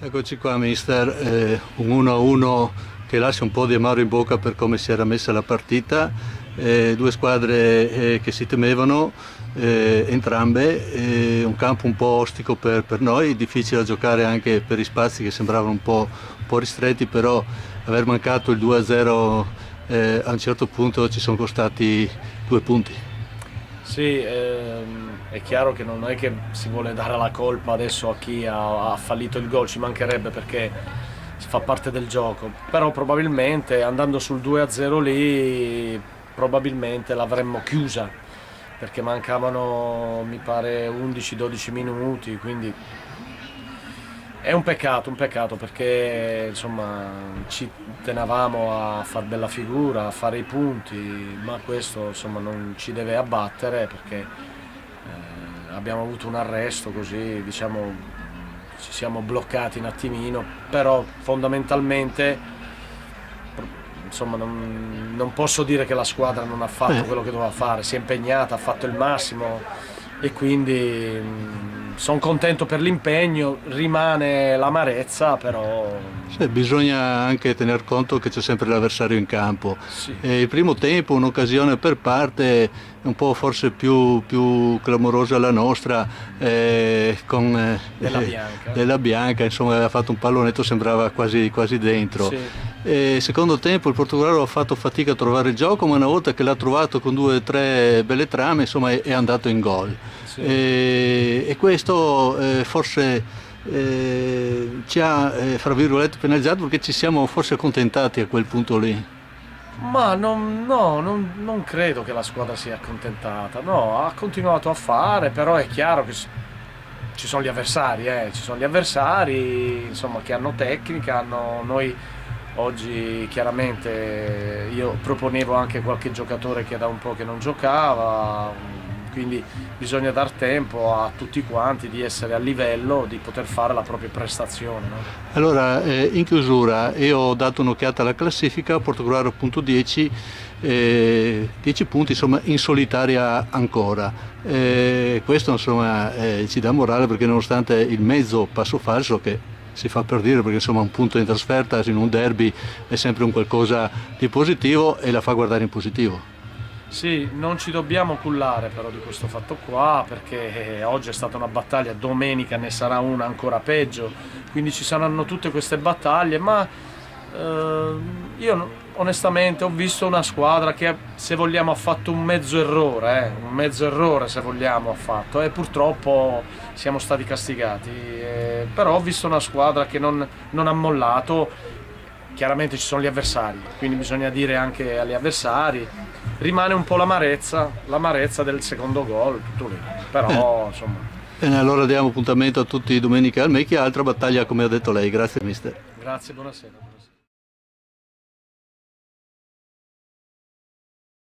Eccoci qua mister, un 1-1 che lascia un po' di amaro in bocca per come si era messa la partita, due squadre che si temevano, entrambe, un campo un po' ostico per noi, difficile da giocare anche per gli spazi che sembravano un po' ristretti, però aver mancato il 2-0 a un certo punto ci sono costati 2 punti. Sì, è chiaro che non è che si vuole dare la colpa adesso a chi ha fallito il gol, ci mancherebbe, perché fa parte del gioco, però probabilmente andando sul 2-0 lì probabilmente l'avremmo chiusa, perché mancavano mi pare 11-12 minuti, quindi è un peccato perché insomma ci tenevamo a far bella figura, a fare i punti, ma questo insomma non ci deve abbattere, perché abbiamo avuto un arresto, così diciamo ci siamo bloccati un attimino, però fondamentalmente insomma non posso dire che la squadra non ha fatto quello che doveva fare, si è impegnata, ha fatto il massimo e quindi sono contento per l'impegno, rimane l'amarezza, però Sì, bisogna anche tener conto che c'è sempre l'avversario in campo. sì. Il primo tempo, un'occasione per parte, un po' forse più clamorosa la nostra, con Della Bianca, insomma aveva fatto un pallonetto, sembrava quasi dentro. Sì. Secondo tempo il Portogallo ha fatto fatica a trovare il gioco, ma una volta che l'ha trovato con 2 o 3 belle trame, insomma è andato in gol. Sì. E questo forse ci ha, fra virgolette, penalizzato, perché ci siamo forse accontentati a quel punto lì. Ma non credo che la squadra sia accontentata, no, ha continuato a fare, però è chiaro che ci sono gli avversari insomma, che hanno tecnica, noi oggi chiaramente io proponevo anche qualche giocatore che da un po' che non giocava, quindi bisogna dar tempo a tutti quanti di essere a livello, di poter fare la propria prestazione, no? Allora, in chiusura io ho dato un'occhiata alla classifica, Portogallo appunto 10, 10 punti, insomma in solitaria ancora. Questo insomma ci dà morale, perché nonostante il mezzo passo falso che si fa per dire, perché insomma un punto in trasferta in un derby è sempre un qualcosa di positivo e la fa guardare in positivo. Sì, non ci dobbiamo cullare però di questo fatto qua, perché oggi è stata una battaglia, domenica ne sarà una ancora peggio, quindi ci saranno tutte queste battaglie, ma io onestamente ho visto una squadra che, se vogliamo, ha fatto un mezzo errore se vogliamo ha fatto, e purtroppo siamo stati castigati, però ho visto una squadra che non ha mollato. Chiaramente ci sono gli avversari, quindi bisogna dire anche agli avversari, rimane un po' l'amarezza del secondo gol, tutto lì, però insomma. Bene, allora diamo appuntamento a tutti domenica al Mecchia, altra battaglia come ha detto lei. Grazie mister. Grazie, buonasera.